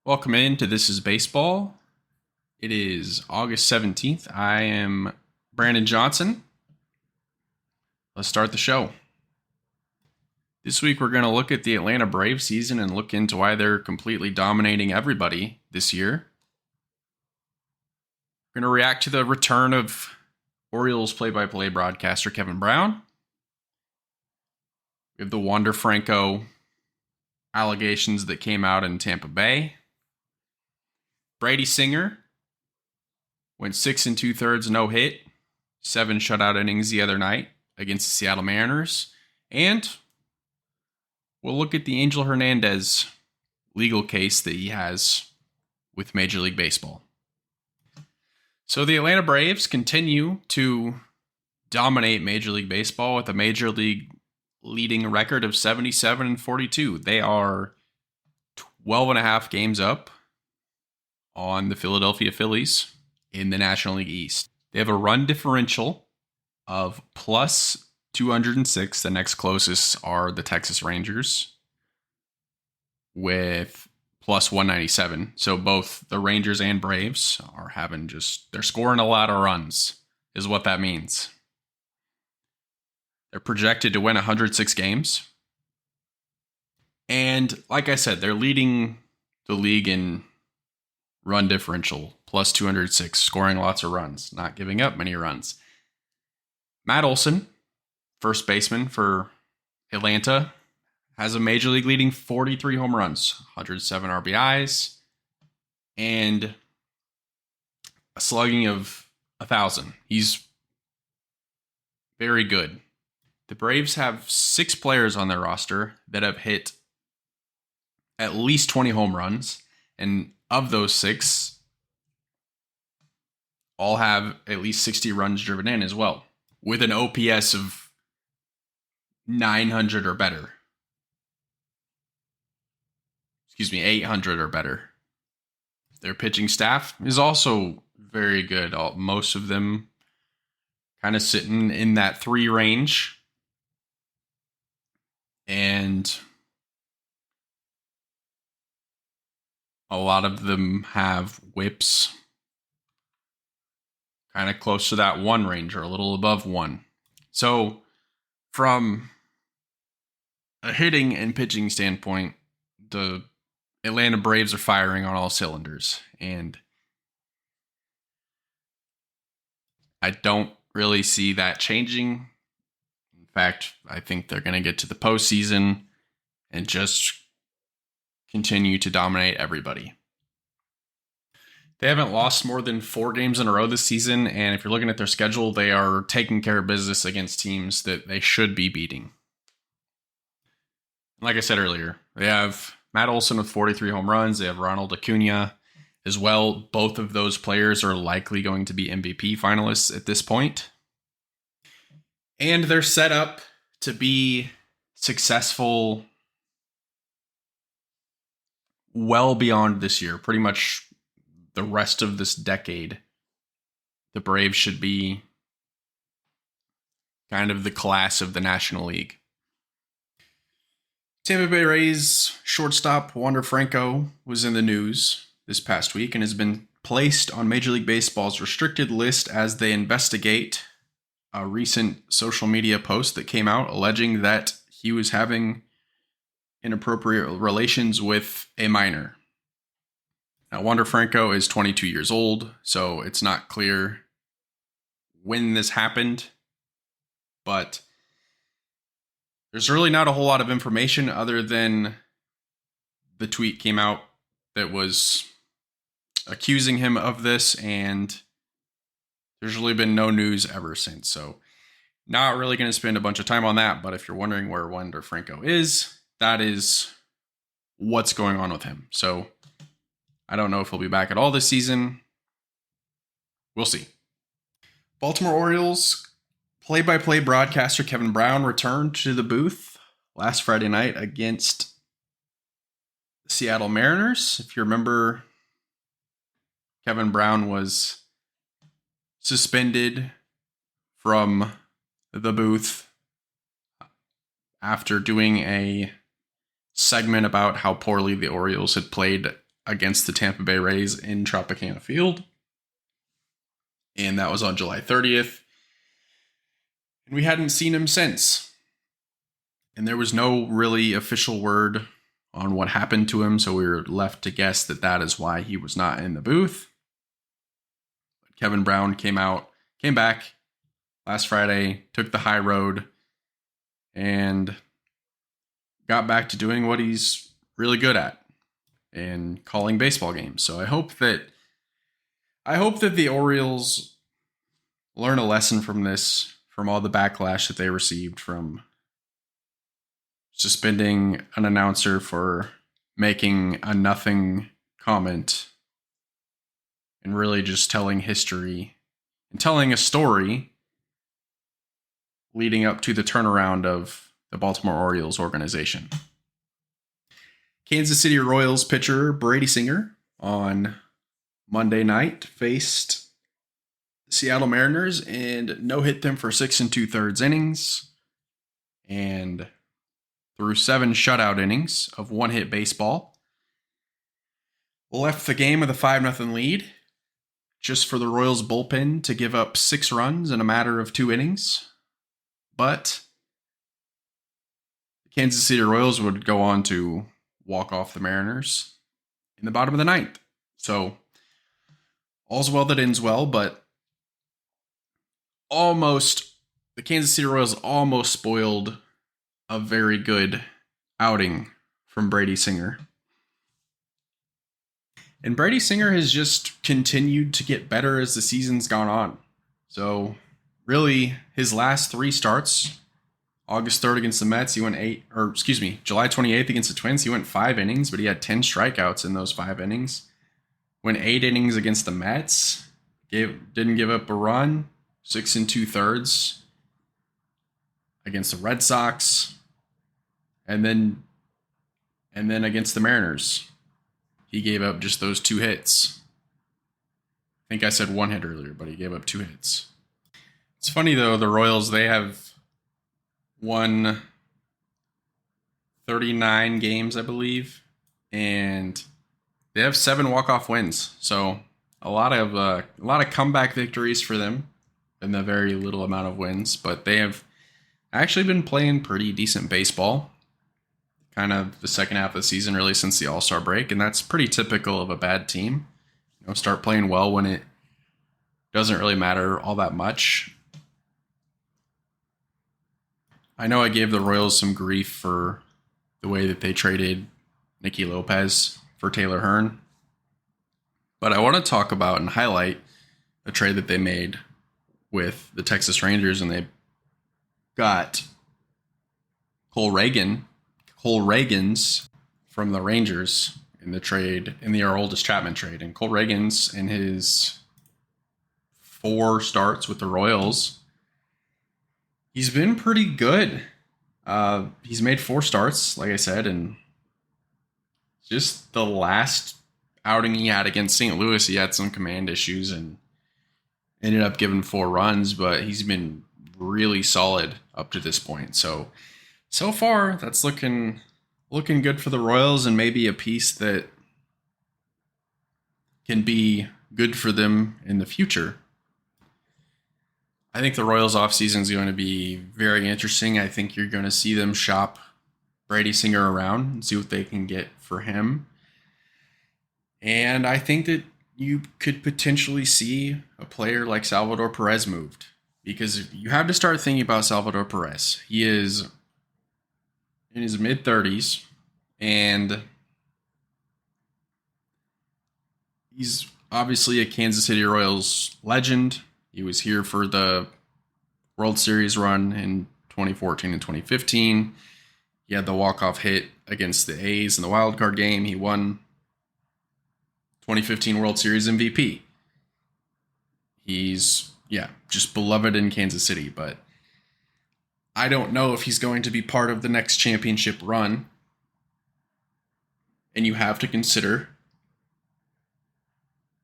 Welcome in to This is Baseball. It is August 17th. I am Brandon Johnson. Let's start the show. This week we're going to look at the Atlanta Braves season and look into why they're completely dominating everybody this year. We're going to react to the return of Orioles play-by-play broadcaster Kevin Brown. We have the Wander Franco allegations that came out in Tampa Bay. Brady Singer went 6 2/3 no hit, 7 shutout innings the other night against the Seattle Mariners. And we'll look at the Angel Hernandez legal case that he has with Major League Baseball. So the Atlanta Braves continue to dominate Major League Baseball with a Major League leading record of 77-42. They are 12 and a half games up on the Philadelphia Phillies in the National League East. They have a run differential of plus 206. The next closest are the Texas Rangers with plus 197. So both the Rangers and Braves are they're scoring a lot of runs, is what that means. They're projected to win 106 games. And like I said, they're leading the league in run differential, plus 206, scoring lots of runs, not giving up many runs. Matt Olson, first baseman for Atlanta, has a Major League leading 43 home runs, 107 RBIs, and a slugging of 1,000. He's very good. The Braves have 6 players on their roster that have hit at least 20 home runs, and of those 6, all have at least 60 runs driven in as well, with an OPS of 900 or better. 800 or better. Their pitching staff is also very good. Most of them kind of sitting in that 3 range. And a lot of them have whips kind of close to that 1 range or a little above 1. So from a hitting and pitching standpoint, the Atlanta Braves are firing on all cylinders. And I don't really see that changing. In fact, I think they're going to get to the postseason and just continue to dominate everybody. They haven't lost more than 4 games in a row this season, and if you're looking at their schedule, they are taking care of business against teams that they should be beating. Like I said earlier, they have Matt Olson with 43 home runs. They have Ronald Acuna as well. Both of those players are likely going to be MVP finalists at this point. And they're set up to be successful well beyond this year. Pretty much the rest of this decade, the Braves should be kind of the class of the National League. Tampa Bay Rays shortstop Wander Franco was in the news this past week and has been placed on Major League Baseball's restricted list as they investigate a recent social media post that came out alleging that he was having inappropriate relations with a minor. Now, Wander Franco is 22 years old, so it's not clear when this happened, but there's really not a whole lot of information other than the tweet came out that was accusing him of this, and there's really been no news ever since. So not really going to spend a bunch of time on that, but if you're wondering where Wander Franco is, that is what's going on with him. So I don't know if he'll be back at all this season. We'll see. Baltimore Orioles play-by-play broadcaster Kevin Brown returned to the booth last Friday night against the Seattle Mariners. If you remember, Kevin Brown was suspended from the booth after doing a segment about how poorly the Orioles had played against the Tampa Bay Rays in Tropicana Field. And that was on July 30th. And we hadn't seen him since. And there was no really official word on what happened to him, so we were left to guess that that is why he was not in the booth. Kevin Brown came back last Friday, took the high road, and got back to doing what he's really good at, and calling baseball games. So I hope that the Orioles learn a lesson from this, from all the backlash that they received from suspending an announcer for making a nothing comment and really just telling history and telling a story leading up to the turnaround of the Baltimore Orioles organization. Kansas City Royals pitcher Brady Singer on Monday night faced the Seattle Mariners and no-hit them for 6 2/3 innings and threw 7 shutout innings of one-hit baseball. Left the game with a 5-0 lead, just for the Royals bullpen to give up 6 runs in a matter of 2 innings. But the Kansas City Royals would go on to walk off the Mariners in the bottom of the 9th. So all's well that ends well, but the Kansas City Royals almost spoiled a very good outing from Brady Singer. And Brady Singer has just continued to get better as the season's gone on. So really, his last 3 starts, August 3rd against the Mets, July 28th against the Twins, he went 5 innings, but he had 10 strikeouts in those 5 innings. Went 8 innings against the Mets, didn't give up a run, 6 2/3 against the Red Sox, and then against the Mariners, he gave up just those 2 hits. I think I said 1 hit earlier, but he gave up 2 hits. It's funny though, the Royals, they have won 39 games, I believe, and they have 7 walk-off wins. So a lot of comeback victories for them, and a very little amount of wins, but they have actually been playing pretty decent baseball kind of the second half of the season, really since the All-Star break, and that's pretty typical of a bad team. Start playing well when it doesn't really matter all that much. I know I gave the Royals some grief for the way that they traded Nicky Lopez for Taylor Hearn, but I want to talk about and highlight a trade that they made with the Texas Rangers, and they got Cole Reagans from the Rangers in the trade, in the Aroldis Chapman trade. And Cole Reagans, in his 4 starts with the Royals, he's been pretty good. He's made 4 starts, like I said, and just the last outing he had against St. Louis, he had some command issues and ended up giving 4 runs, but he's been really solid up to this point. So far, that's looking good for the Royals, and maybe a piece that can be good for them in the future. I think the Royals offseason is going to be very interesting. I think you're going to see them shop Brady Singer around and see what they can get for him. And I think that you could potentially see a player like Salvador Perez moved, because you have to start thinking about Salvador Perez. He is in his mid-30s, and he's obviously a Kansas City Royals legend. He was here for the World Series run in 2014 and 2015. He had the walk-off hit against the A's in the wild card game. He won 2015 World Series MVP. He's, just beloved in Kansas City, but I don't know if he's going to be part of the next championship run. And you have to consider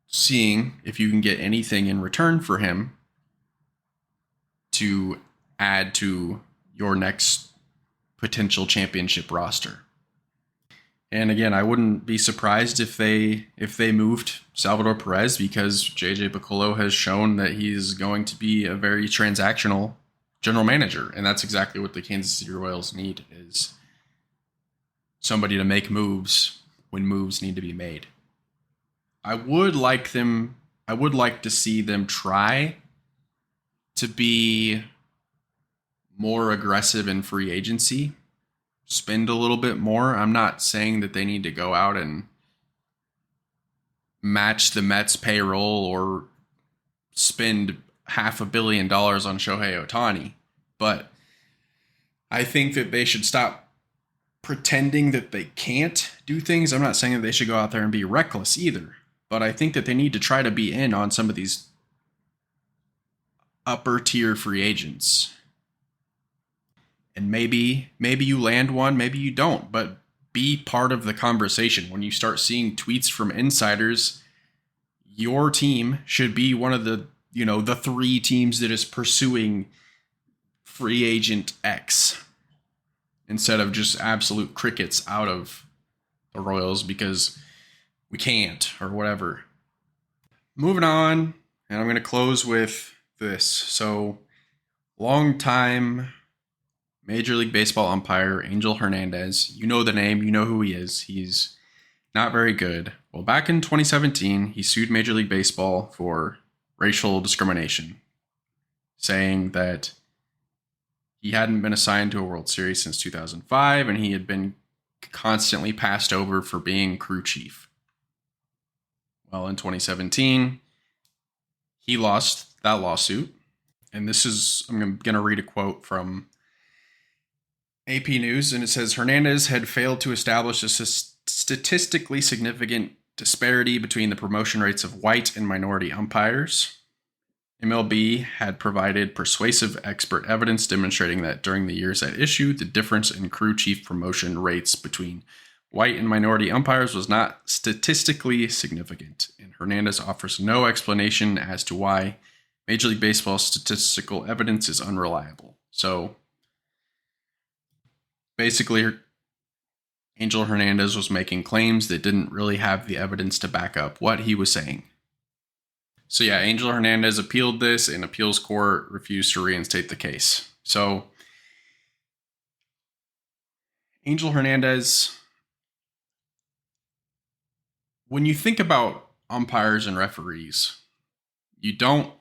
seeing if you can get anything in return for him to add to your next potential championship roster. And again, I wouldn't be surprised if they moved Salvador Perez, because JJ Piccolo has shown that he's going to be a very transactional general manager, and that's exactly what the Kansas City Royals need, is somebody to make moves when moves need to be made. I would like to see them try to be more aggressive in free agency, spend a little bit more. I'm not saying that they need to go out and match the Mets payroll or spend $500 million on Shohei Ohtani, but I think that they should stop pretending that they can't do things. I'm not saying that they should go out there and be reckless either, but I think that they need to try to be in on some of these upper tier free agents. And maybe you land one, maybe you don't, but be part of the conversation. When you start seeing tweets from insiders, your team should be one of the 3 teams that is pursuing free agent X, instead of just absolute crickets out of the Royals because we can't or whatever. Moving on, and I'm going to close with this. So, long time Major League Baseball umpire Angel Hernandez. You know the name, you know who he is. He's not very good. Well, back in 2017, he sued Major League Baseball for racial discrimination, saying that he hadn't been assigned to a World Series since 2005, and he had been constantly passed over for being crew chief. Well, in 2017, he lost that lawsuit. And I'm going to read a quote from AP News, and it says, Hernandez had failed to establish a statistically significant disparity between the promotion rates of white and minority umpires. MLB had provided persuasive expert evidence demonstrating that during the years at issue, the difference in crew chief promotion rates between white and minority umpires was not statistically significant, and Hernandez offers no explanation as to why Major League Baseball's statistical evidence is unreliable. So, basically, Angel Hernandez was making claims that didn't really have the evidence to back up what he was saying. So yeah, Angel Hernandez appealed this, and appeals court refused to reinstate the case. So Angel Hernandez, when you think about umpires and referees, you don't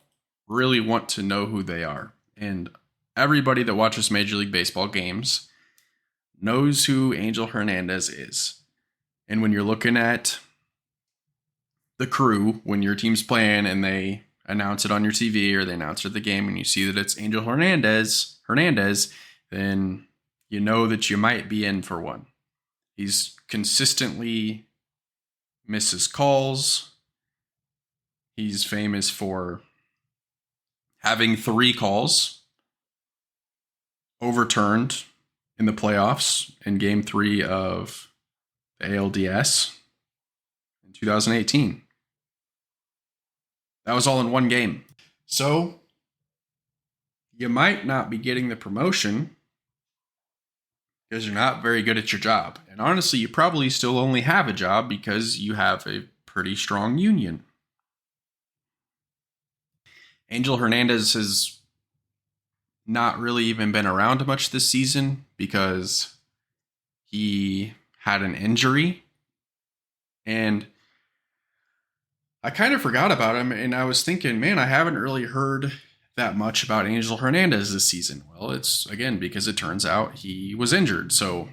really want to know who they are. And everybody that watches Major League Baseball games knows who Angel Hernandez is. And when you're looking at the crew, when your team's playing and they announce it on your TV or they announce it at the game and you see that it's Angel Hernandez, then you know that you might be in for one. He's consistently misses calls. He's famous for having 3 calls overturned in the playoffs in Game 3 of the ALDS in 2018. That was all in one game. So, you might not be getting the promotion because you're not very good at your job. And honestly, you probably still only have a job because you have a pretty strong union. Angel Hernandez has not really even been around much this season because he had an injury. And I kind of forgot about him, and I was thinking, man, I haven't really heard that much about Angel Hernandez this season. Well, it's, again, because it turns out he was injured. So,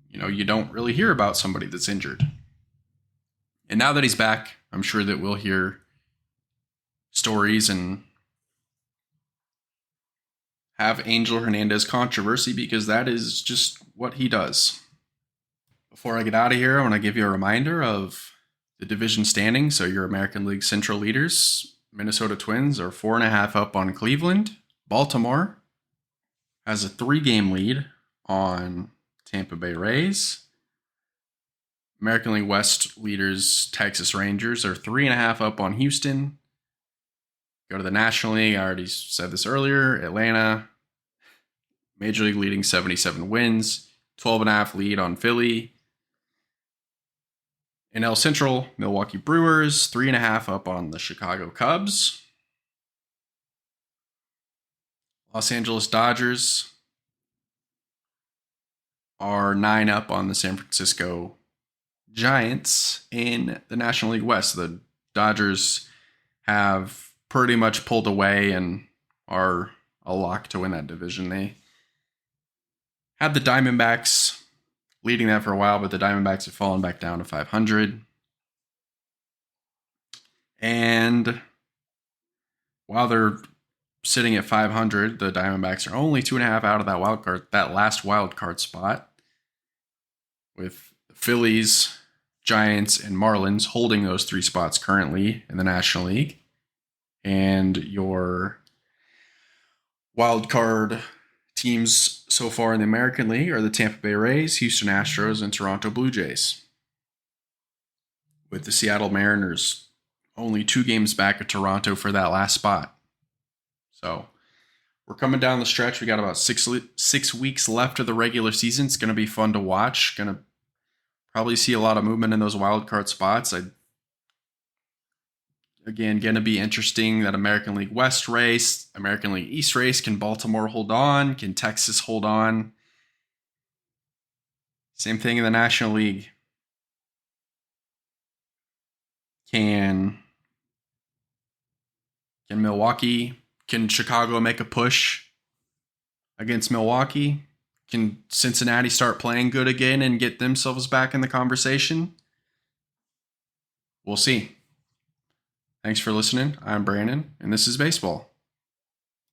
you don't really hear about somebody that's injured. And now that he's back, I'm sure that we'll hear stories and have Angel Hernandez controversy, because that is just what he does. Before I get out of here, I want to give you a reminder of the division standing. So your American League Central leaders, Minnesota Twins, are 4.5 up on Cleveland. Baltimore has a 3-game lead on Tampa Bay Rays. American League West leaders, Texas Rangers, are 3.5 up on Houston. Go to the National League, I already said this earlier. Atlanta, Major League leading 77 wins, 12.5 lead on Philly. NL Central, Milwaukee Brewers, 3.5 up on the Chicago Cubs. Los Angeles Dodgers are 9 up on the San Francisco Giants in the National League West. The Dodgers have pretty much pulled away and are a lock to win that division. They had the Diamondbacks leading that for a while, but the Diamondbacks have fallen back down to 500. And while they're sitting at 500, the Diamondbacks are only 2.5 out of that last wild card spot, with the Phillies, Giants, and Marlins holding those 3 spots currently in the National League. And your wild card teams so far in the American League are the Tampa Bay Rays, Houston Astros, and Toronto Blue Jays, with the Seattle Mariners only 2 games back of Toronto for that last spot. So we're coming down the stretch. We got about 6 weeks left of the regular season. It's going to be fun to watch. Going to probably see a lot of movement in those wild card spots. Again, going to be interesting, that American League West race, American League East race. Can Baltimore hold on? Can Texas hold on? Same thing in the National League. Can Milwaukee, can Chicago make a push against Milwaukee? Can Cincinnati start playing good again and get themselves back in the conversation? We'll see. Thanks for listening. I'm Brandon, and this is Baseball.